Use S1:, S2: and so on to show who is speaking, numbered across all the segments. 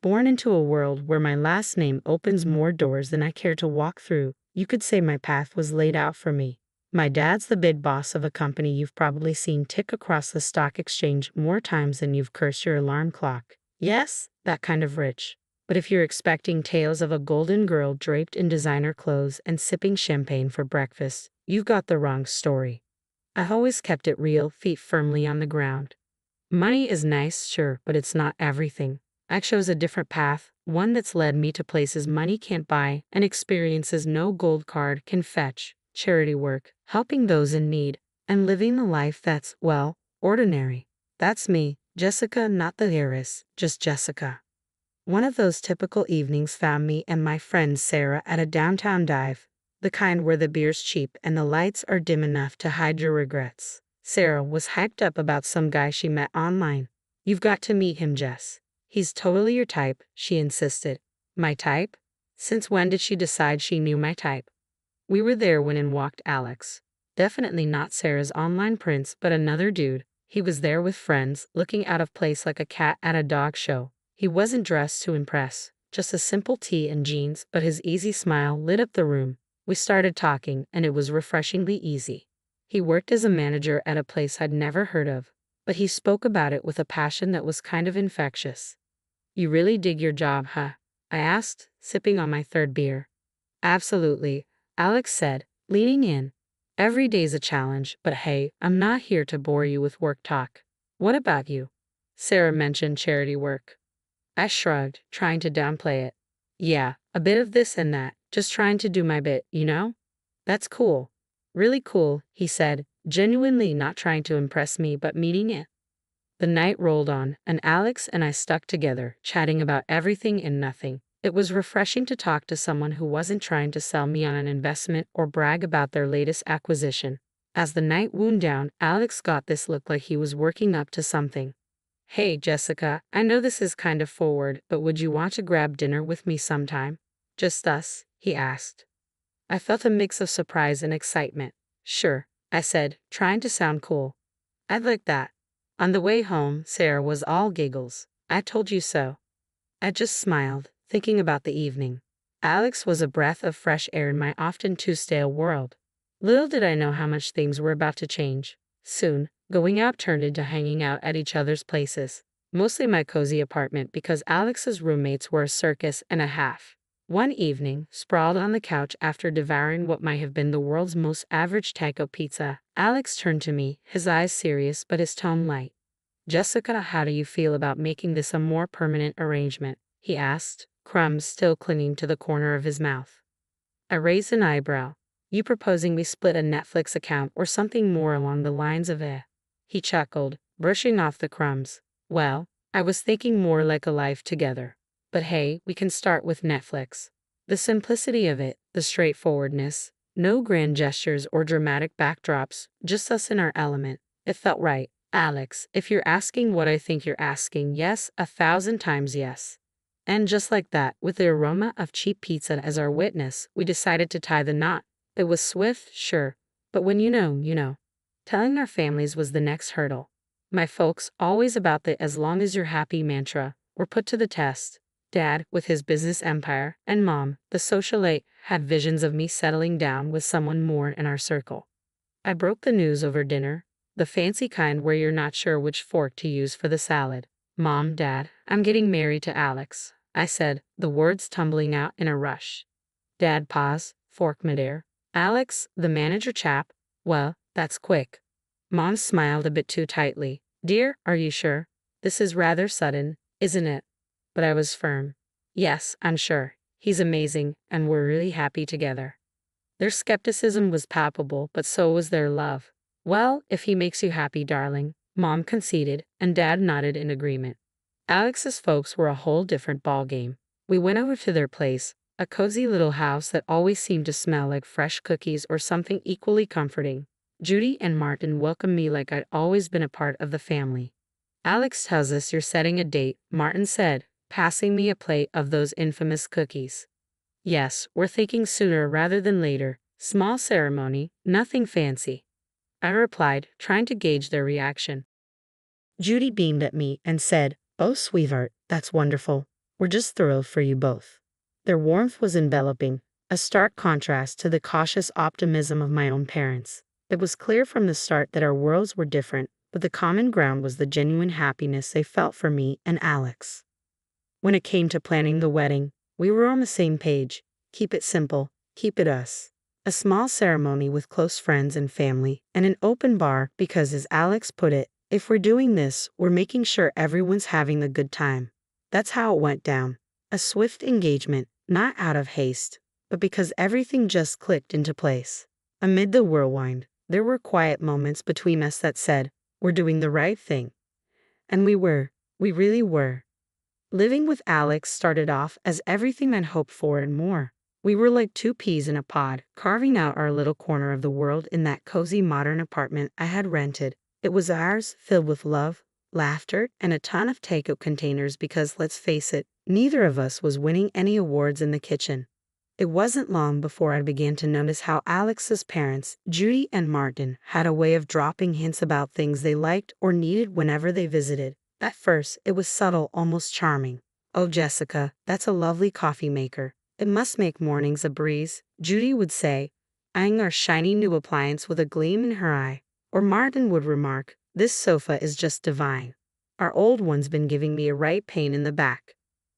S1: born into a world where my last name opens more doors than I care to walk through. You could say my path was laid out for me. My dad's the big boss of a company you've probably seen tick across the stock exchange more times than you've cursed your alarm clock. Yes, that kind of rich. But if you're expecting tales of a golden girl draped in designer clothes and sipping champagne for breakfast, you've got the wrong story. I've always kept it real, feet firmly on the ground. Money is nice, sure, but it's not everything. I chose a different path, one that's led me to places money can't buy and experiences no gold card can fetch. Charity work, helping those in need, and living a life that's, well, ordinary. That's me, Jessica, not the heiress, just Jessica. One of those typical evenings found me and my friend Sarah at a downtown dive, the kind where the beer's cheap and the lights are dim enough to hide your regrets. Sarah was hyped up about some guy she met online. You've got to meet him, Jess. He's totally your type, she insisted. My type? Since when did she decide she knew my type? We were there when in walked Alex. Definitely not Sarah's online prince, but another dude. He was there with friends, looking out of place like a cat at a dog show. He wasn't dressed to impress, just a simple tee and jeans, but his easy smile lit up the room. We started talking, and it was refreshingly easy. He worked as a manager at a place I'd never heard of, but he spoke about it with a passion that was kind of infectious. You really dig your job, huh? I asked, sipping on my third beer. Absolutely, Alex said, leaning in. Every day's a challenge, but hey, I'm not here to bore you with work talk. What about you? Sarah mentioned charity work. I shrugged, trying to downplay it. Yeah, a bit of this and that, just trying to do my bit, you know? That's cool. Really cool, he said, genuinely not trying to impress me but meaning it. The night rolled on, and Alex and I stuck together, chatting about everything and nothing. It was refreshing to talk to someone who wasn't trying to sell me on an investment or brag about their latest acquisition. As the night wound down, Alex got this look like he was working up to something. Hey, Jessica, I know this is kind of forward, but would you want to grab dinner with me sometime? Just us, he asked. I felt a mix of surprise and excitement. Sure, I said, trying to sound cool. I'd like that. On the way home, Sarah was all giggles. I told you so. I just smiled, thinking about the evening. Alex was a breath of fresh air in my often too stale world. Little did I know how much things were about to change. Soon, going out turned into hanging out at each other's places. Mostly my cozy apartment because Alex's roommates were a circus and a half. One evening, sprawled on the couch after devouring what might have been the world's most average taco pizza, Alex turned to me, his eyes serious but his tone light. Jessica, how do you feel about making this a more permanent arrangement? He asked, crumbs still clinging to the corner of his mouth. I raised an eyebrow. You proposing we split a Netflix account or something more along the lines of eh? He chuckled, brushing off the crumbs. Well, I was thinking more like a life together. But hey, we can start with Netflix. The simplicity of it, the straightforwardness, no grand gestures or dramatic backdrops, just us in our element. It felt right. Alex, if you're asking what I think you're asking, yes, 1,000 times yes. And just like that, with the aroma of cheap pizza as our witness, we decided to tie the knot. It was swift, sure, but when you know, you know. Telling our families was the next hurdle. My folks, always about the as long as you're happy mantra, were put to the test. Dad, with his business empire, and Mom, the socialite, had visions of me settling down with someone more in our circle. I broke the news over dinner, the fancy kind where you're not sure which fork to use for the salad. Mom, Dad, I'm getting married to Alex, I said, the words tumbling out in a rush. Dad paused, fork midair. Alex, the manager chap? Well, that's quick. Mom smiled a bit too tightly. Dear, are you sure? This is rather sudden, isn't it? But I was firm. Yes, I'm sure. He's amazing, and we're really happy together. Their skepticism was palpable, but so was their love. Well, if he makes you happy, darling, Mom conceded, and Dad nodded in agreement. Alex's folks were a whole different ballgame. We went over to their place, a cozy little house that always seemed to smell like fresh cookies or something equally comforting. Judy and Martin welcomed me like I'd always been a part of the family. Alex tells us you're setting a date, Martin said, passing me a plate of those infamous cookies. Yes, we're thinking sooner rather than later. Small ceremony, nothing fancy. I replied, trying to gauge their reaction. Judy beamed at me and said, Oh, sweetheart, that's wonderful. We're just thrilled for you both." Their warmth was enveloping, a stark contrast to the cautious optimism of my own parents. It was clear from the start that our worlds were different, but the common ground was the genuine happiness they felt for me and Alex. When it came to planning the wedding, we were on the same page. Keep it simple, keep it us. A small ceremony with close friends and family, and an open bar because, as Alex put it, if we're doing this, we're making sure everyone's having a good time. That's how it went down. A swift engagement, not out of haste, but because everything just clicked into place. Amid the whirlwind, there were quiet moments between us that said, we're doing the right thing. And we really were. Living with Alex started off as everything I'd hoped for and more. We were like two peas in a pod, carving out our little corner of the world in that cozy modern apartment I had rented. It was ours, filled with love, laughter, and a ton of takeout containers because, let's face it, neither of us was winning any awards in the kitchen. It wasn't long before I began to notice how Alex's parents, Judy and Martin, had a way of dropping hints about things they liked or needed whenever they visited. At first, it was subtle, almost charming. "Oh, Jessica, that's a lovely coffee maker. It must make mornings a breeze," Judy would say, eyeing our shiny new appliance with a gleam in her eye. Or Martin would remark, "This sofa is just divine. Our old one's been giving me a right pain in the back."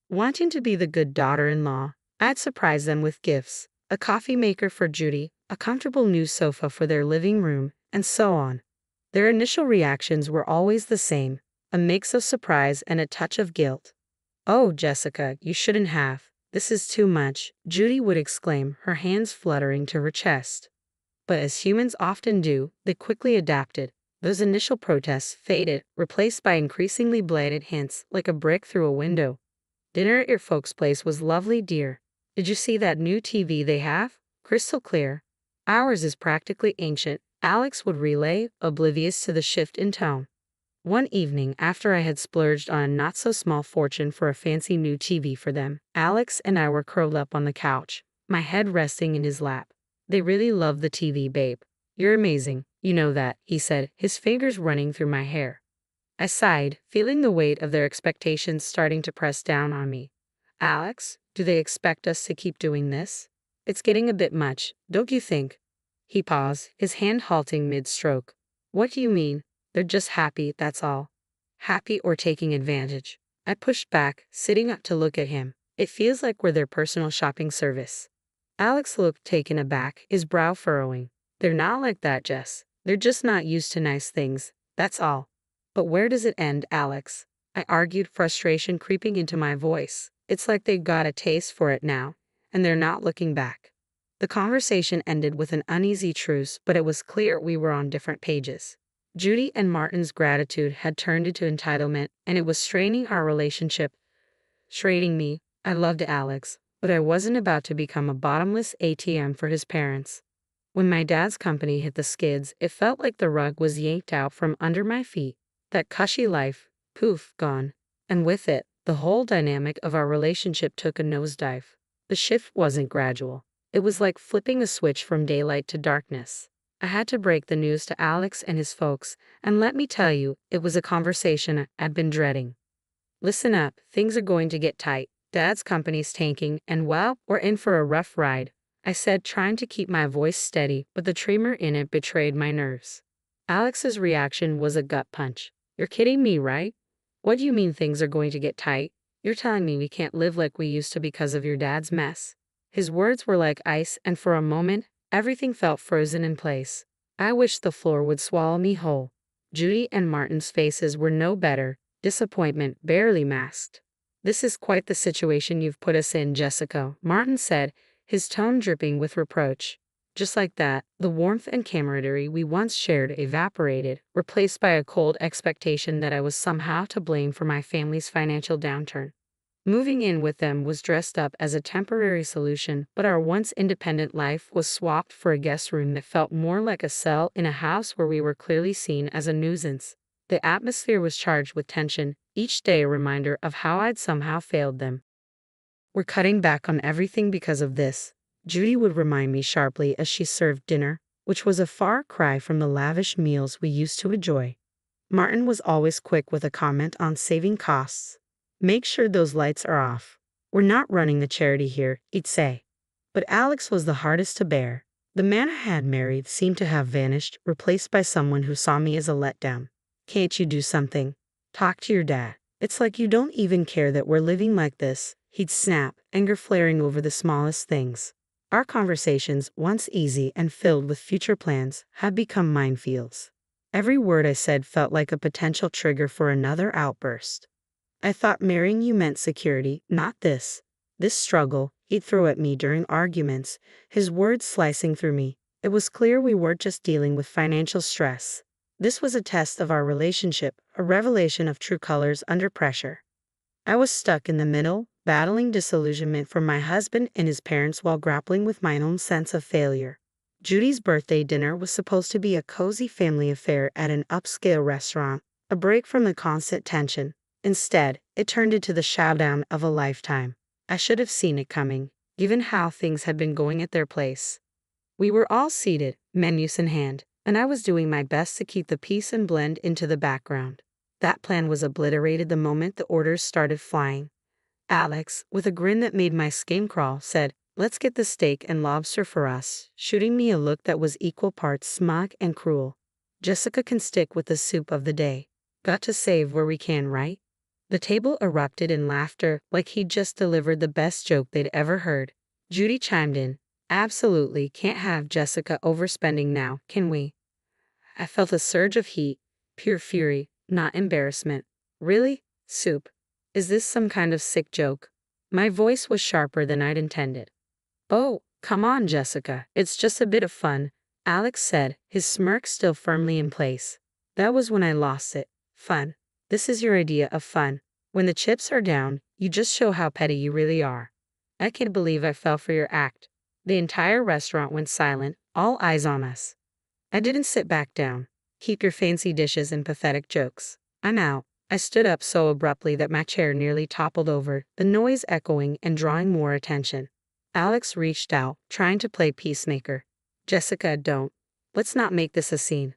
S1: Wanting to be the good daughter-in-law, I'd surprise them with gifts, a coffee maker for Judy, a comfortable new sofa for their living room, and so on. Their initial reactions were always the same, a mix of surprise and a touch of guilt. "Oh, Jessica, you shouldn't have. This is too much," Judy would exclaim, her hands fluttering to her chest. But as humans often do, they quickly adapted. Those initial protests faded, replaced by increasingly bladed hints like a brick through a window. "Dinner at your folks' place was lovely, dear. Did you see that new TV they have? Crystal clear. Ours is practically ancient," Alex would relay, oblivious to the shift in tone. One evening, after I had splurged on a not-so-small fortune for a fancy new TV for them, Alex and I were curled up on the couch, my head resting in his lap. "They really love the TV, babe. You're amazing, you know that," he said, his fingers running through my hair. I sighed, feeling the weight of their expectations starting to press down on me. "Alex, do they expect us to keep doing this? It's getting a bit much, don't you think?" He paused, his hand halting mid-stroke. "What do you mean? They're just happy, that's all." "Happy or taking advantage?" I pushed back, sitting up to look at him. "It feels like we're their personal shopping service." Alex looked taken aback, his brow furrowing. "They're not like that, Jess. They're just not used to nice things, that's all." "But where does it end, Alex?" I argued, frustration creeping into my voice. "It's like they've got a taste for it now, and they're not looking back." The conversation ended with an uneasy truce, but it was clear we were on different pages. Judy and Martin's gratitude had turned into entitlement, and it was straining our relationship. Straining me. I loved Alex, but I wasn't about to become a bottomless ATM for his parents. When my dad's company hit the skids, it felt like the rug was yanked out from under my feet. That cushy life, poof, gone. And with it, the whole dynamic of our relationship took a nosedive. The shift wasn't gradual. It was like flipping a switch from daylight to darkness. I had to break the news to Alex and his folks, and let me tell you, it was a conversation I'd been dreading. "Listen up, things are going to get tight. Dad's company's tanking, and well, we're in for a rough ride," I said, trying to keep my voice steady, but the tremor in it betrayed my nerves. Alex's reaction was a gut punch. "You're kidding me, right? What do you mean things are going to get tight? You're telling me we can't live like we used to because of your dad's mess?" His words were like ice, and for a moment, everything felt frozen in place. I wished the floor would swallow me whole. Judy and Martin's faces were no better, disappointment barely masked. "This is quite the situation you've put us in, Jessica," Martin said, his tone dripping with reproach. Just like that, the warmth and camaraderie we once shared evaporated, replaced by a cold expectation that I was somehow to blame for my family's financial downturn. Moving in with them was dressed up as a temporary solution, but our once independent life was swapped for a guest room that felt more like a cell in a house where we were clearly seen as a nuisance. The atmosphere was charged with tension, each day a reminder of how I'd somehow failed them. "We're cutting back on everything because of this," Judy would remind me sharply as she served dinner, which was a far cry from the lavish meals we used to enjoy. Martin was always quick with a comment on saving costs. Make sure those lights are off. We're not running the charity here, he'd say. But Alex was the hardest to bear. The man I had married seemed to have vanished, replaced by someone who saw me as a letdown. Can't you do something? Talk to your dad. It's like you don't even care that we're living like this, he'd snap, anger flaring over the smallest things. Our conversations, once easy and filled with future plans, had become minefields. Every word I said felt like a potential trigger for another outburst. I thought marrying you meant security, not this. This struggle, he'd throw at me during arguments, his words slicing through me. It was clear we weren't just dealing with financial stress. This was a test of our relationship, a revelation of true colors under pressure. I was stuck in the middle, battling disillusionment from my husband and his parents while grappling with my own sense of failure. Judy's birthday dinner was supposed to be a cozy family affair at an upscale restaurant, a break from the constant tension. Instead, it turned into the showdown of a lifetime. I should have seen it coming, given how things had been going at their place. We were all seated, menus in hand, and I was doing my best to keep the peace and blend into the background. That plan was obliterated the moment the orders started flying. Alex, with a grin that made my skin crawl, said, "Let's get the steak and lobster for us," shooting me a look that was equal parts smug and cruel. Jessica can stick with the soup of the day. Got to save where we can, right? The table erupted in laughter like he'd just delivered the best joke they'd ever heard. Judy chimed in, "Absolutely can't have Jessica overspending now, can we?" I felt a surge of heat, pure fury, not embarrassment. Really? Soup? Is this some kind of sick joke? My voice was sharper than I'd intended. "Oh, come on, Jessica, it's just a bit of fun," Alex said, his smirk still firmly in place. That was when I lost it. Fun. This is your idea of fun. When the chips are down, you just show how petty you really are. I can't believe I fell for your act. The entire restaurant went silent, all eyes on us. I didn't sit back down. Keep your fancy dishes and pathetic jokes. I'm out. I stood up so abruptly that my chair nearly toppled over, the noise echoing and drawing more attention. Alex reached out, trying to play peacemaker. "Jessica, don't. Let's not make this a scene."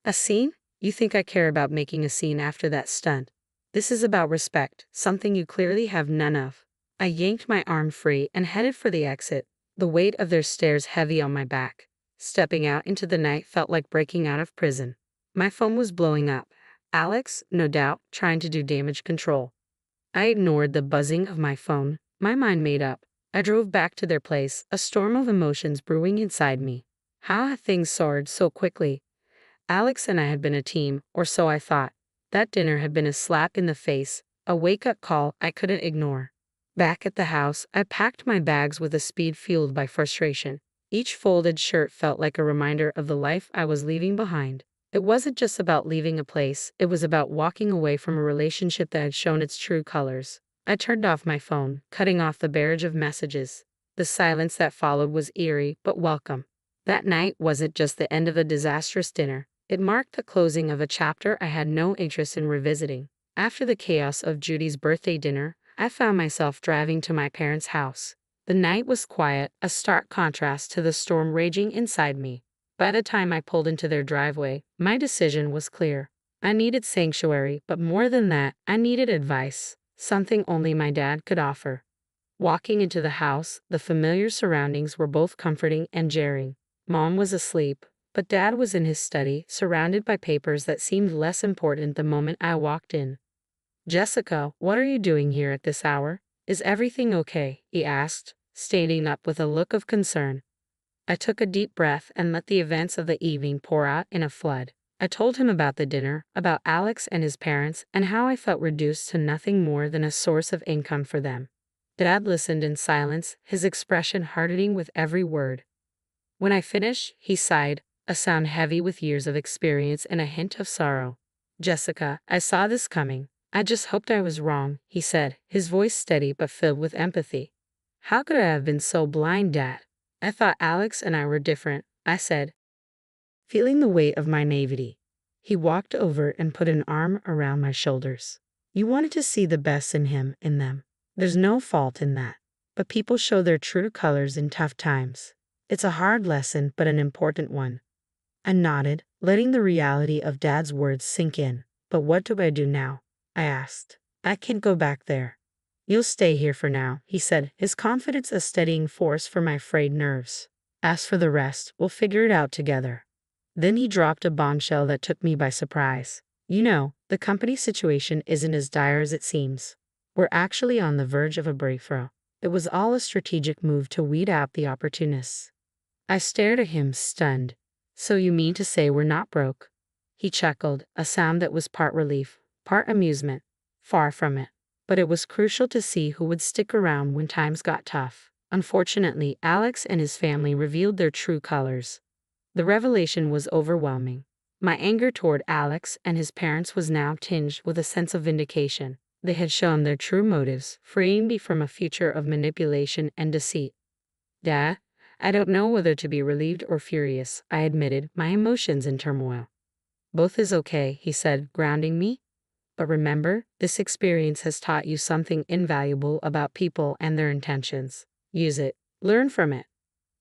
S1: "A scene? You think I care about making a scene after that stunt? This is about respect, something you clearly have none of." I yanked my arm free and headed for the exit, the weight of their stares heavy on my back. Stepping out into the night felt like breaking out of prison. My phone was blowing up. Alex, no doubt, trying to do damage control. I ignored the buzzing of my phone, my mind made up. I drove back to their place, a storm of emotions brewing inside me. How had things soared so quickly? Alex and I had been a team, or so I thought. That dinner had been a slap in the face, a wake-up call I couldn't ignore. Back at the house, I packed my bags with a speed fueled by frustration. Each folded shirt felt like a reminder of the life I was leaving behind. It wasn't just about leaving a place, it was about walking away from a relationship that had shown its true colors. I turned off my phone, cutting off the barrage of messages. The silence that followed was eerie, but welcome. That night wasn't just the end of a disastrous dinner. It marked the closing of a chapter I had no interest in revisiting. After the chaos of Judy's birthday dinner, I found myself driving to my parents' house. The night was quiet, a stark contrast to the storm raging inside me. By the time I pulled into their driveway, my decision was clear. I needed sanctuary, but more than that, I needed advice, something only my dad could offer. Walking into the house, the familiar surroundings were both comforting and jarring. Mom was asleep, but Dad was in his study, surrounded by papers that seemed less important the moment I walked in. "Jessica, what are you doing here at this hour? Is everything okay?" he asked, standing up with a look of concern. I took a deep breath and let the events of the evening pour out in a flood. I told him about the dinner, about Alex and his parents, and how I felt reduced to nothing more than a source of income for them. Dad listened in silence, his expression hardening with every word. When I finished, he sighed, a sound heavy with years of experience and a hint of sorrow. "Jessica, I saw this coming. I just hoped I was wrong," he said, his voice steady but filled with empathy. "How could I have been so blind, Dad? I thought Alex and I were different," I said, feeling the weight of my naivety. He walked over and put an arm around my shoulders. "You wanted to see the best in him, in them. There's no fault in that. But people show their true colors in tough times. It's a hard lesson, but an important one." I nodded, letting the reality of Dad's words sink in. "But what do I do now?" I asked. I can't go back there. You'll stay here for now, he said, his confidence a steadying force for my frayed nerves. As for the rest, we'll figure it out together. Then he dropped a bombshell that took me by surprise. You know, the company situation isn't as dire as it seems. We're actually on the verge of a breakthrough. It was all a strategic move to weed out the opportunists. I stared at him, stunned. So you mean to say we're not broke? He chuckled, a sound that was part relief, part amusement. Far from it. But it was crucial to see who would stick around when times got tough. Unfortunately, Alex and his family revealed their true colors. The revelation was overwhelming. My anger toward Alex and his parents was now tinged with a sense of vindication. They had shown their true motives, freeing me from a future of manipulation and deceit. Dad, I don't know whether to be relieved or furious, I admitted, my emotions in turmoil. Both is okay, he said, grounding me. But remember, this experience has taught you something invaluable about people and their intentions. Use it. Learn from it.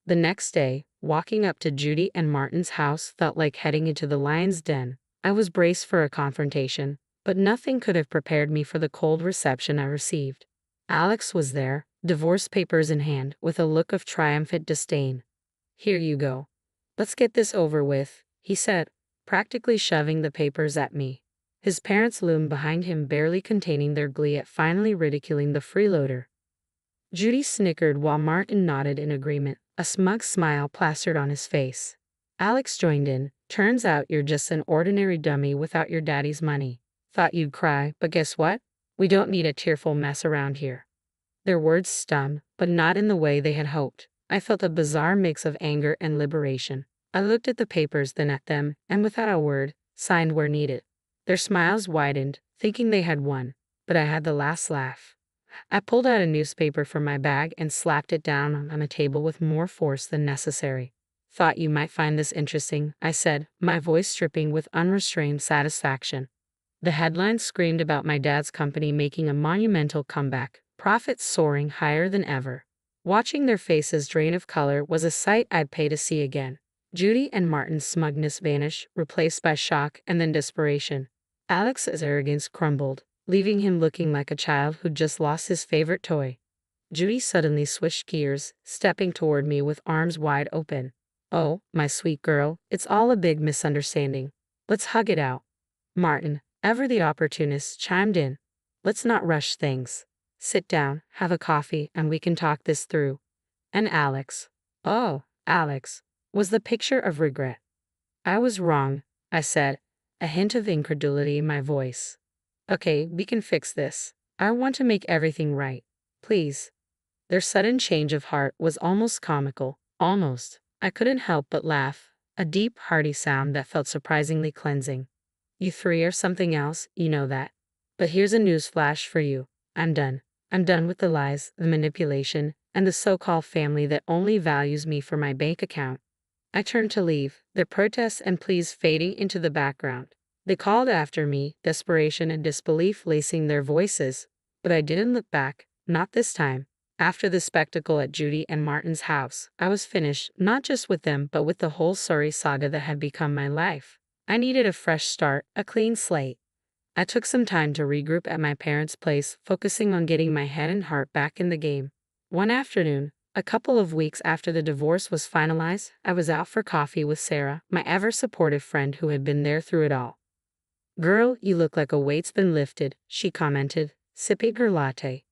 S1: The next day, walking up to Judy and Martin's house felt like heading into the lion's den. I was braced for a confrontation, but nothing could have prepared me for the cold reception I received. Alex was there, divorce papers in hand, with a look of triumphant disdain. Here you go. Let's get this over with, he said, practically shoving the papers at me. His parents loomed behind him, barely containing their glee at finally ridiculing the freeloader. Judy snickered while Martin nodded in agreement, a smug smile plastered on his face. Alex joined in. Turns out you're just an ordinary dummy without your daddy's money. Thought you'd cry, but guess what? We don't need a tearful mess around here. Their words stung, but not in the way they had hoped. I felt a bizarre mix of anger and liberation. I looked at the papers, then at them, and without a word, signed where needed. Their smiles widened, thinking they had won, but I had the last laugh. I pulled out a newspaper from my bag and slapped it down on a table with more force than necessary. Thought you might find this interesting, I said, my voice dripping with unrestrained satisfaction. The headline screamed about my dad's company making a monumental comeback, profits soaring higher than ever. Watching their faces drain of color was a sight I'd pay to see again. Judy and Martin's smugness vanished, replaced by shock and then desperation. Alex's arrogance crumbled, leaving him looking like a child who'd just lost his favorite toy. Judy suddenly switched gears, stepping toward me with arms wide open. Oh, my sweet girl, it's all a big misunderstanding. Let's hug it out. Martin, ever the opportunist, chimed in. Let's not rush things. Sit down, have a coffee, and we can talk this through. And Alex. Oh, Alex. Was the picture of regret. I was wrong, I said, a hint of incredulity in my voice. Okay, we can fix this. I want to make everything right. Please. Their sudden change of heart was almost comical. Almost. I couldn't help but laugh, a deep, hearty sound that felt surprisingly cleansing. You three are something else, you know that. But here's a newsflash for you. I'm done. I'm done with the lies, the manipulation, and the so-called family that only values me for my bank account. I turned to leave, their protests and pleas fading into the background. They called after me, desperation and disbelief lacing their voices, but I didn't look back, not this time. After the spectacle at Judy and Martin's house, I was finished, not just with them but with the whole sorry saga that had become my life. I needed a fresh start, a clean slate. I took some time to regroup at my parents' place, focusing on getting my head and heart back in the game. One afternoon, a couple of weeks after the divorce was finalized, I was out for coffee with Sarah, my ever-supportive friend who had been there through it all. Girl, you look like a weight's been lifted, she commented, sipping her latte.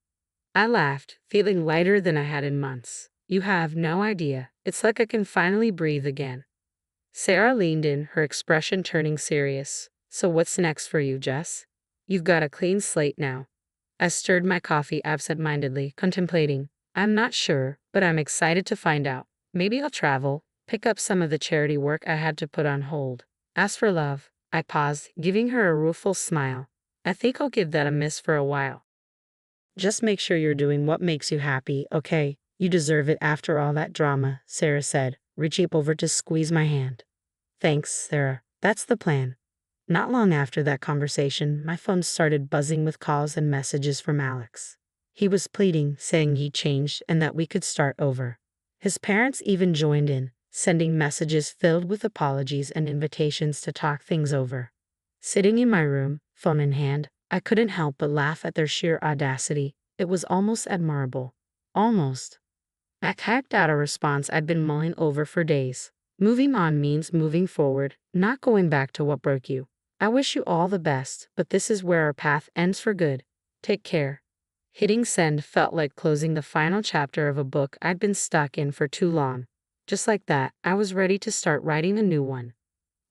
S1: I laughed, feeling lighter than I had in months. You have no idea. It's like I can finally breathe again. Sarah leaned in, her expression turning serious. So what's next for you, Jess? You've got a clean slate now. I stirred my coffee absent-mindedly, contemplating. I'm not sure, but I'm excited to find out. Maybe I'll travel, pick up some of the charity work I had to put on hold. As for love, I paused, giving her a rueful smile. I think I'll give that a miss for a while. Just make sure you're doing what makes you happy, okay? You deserve it after all that drama, Sarah said, reaching over to squeeze my hand. Thanks, Sarah. That's the plan. Not long after that conversation, my phone started buzzing with calls and messages from Alex. He was pleading, saying he'd changed and that we could start over. His parents even joined in, sending messages filled with apologies and invitations to talk things over. Sitting in my room, phone in hand, I couldn't help but laugh at their sheer audacity. It was almost admirable. Almost. I typed out a response I'd been mulling over for days. Moving on means moving forward, not going back to what broke you. I wish you all the best, but this is where our path ends for good. Take care. Hitting send felt like closing the final chapter of a book I'd been stuck in for too long. Just like that, I was ready to start writing a new one.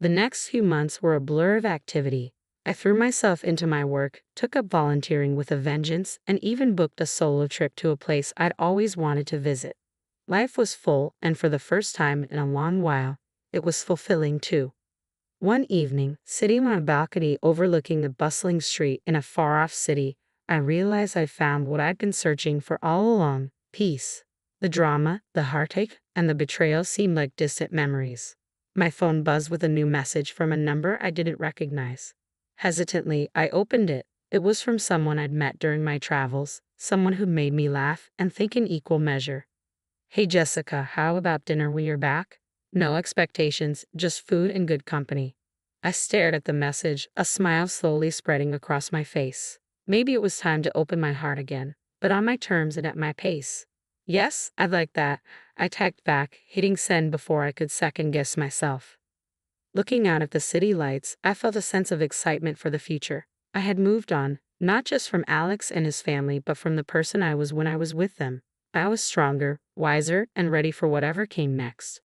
S1: The next few months were a blur of activity. I threw myself into my work, took up volunteering with a vengeance, and even booked a solo trip to a place I'd always wanted to visit. Life was full, and for the first time in a long while, it was fulfilling too. One evening, sitting on a balcony overlooking a bustling street in a far-off city, I realized I'd found what I'd been searching for all along: peace. The drama, the heartache, and the betrayal seemed like distant memories. My phone buzzed with a new message from a number I didn't recognize. Hesitantly, I opened it. It was from someone I'd met during my travels, someone who made me laugh and think in equal measure. "Hey Jessica, how about dinner when you're back? No expectations, just food and good company." I stared at the message, a smile slowly spreading across my face. Maybe it was time to open my heart again, but on my terms and at my pace. "Yes, I'd like that," I typed back, hitting send before I could second-guess myself. Looking out at the city lights, I felt a sense of excitement for the future. I had moved on, not just from Alex and his family, but from the person I was when I was with them. I was stronger, wiser, and ready for whatever came next.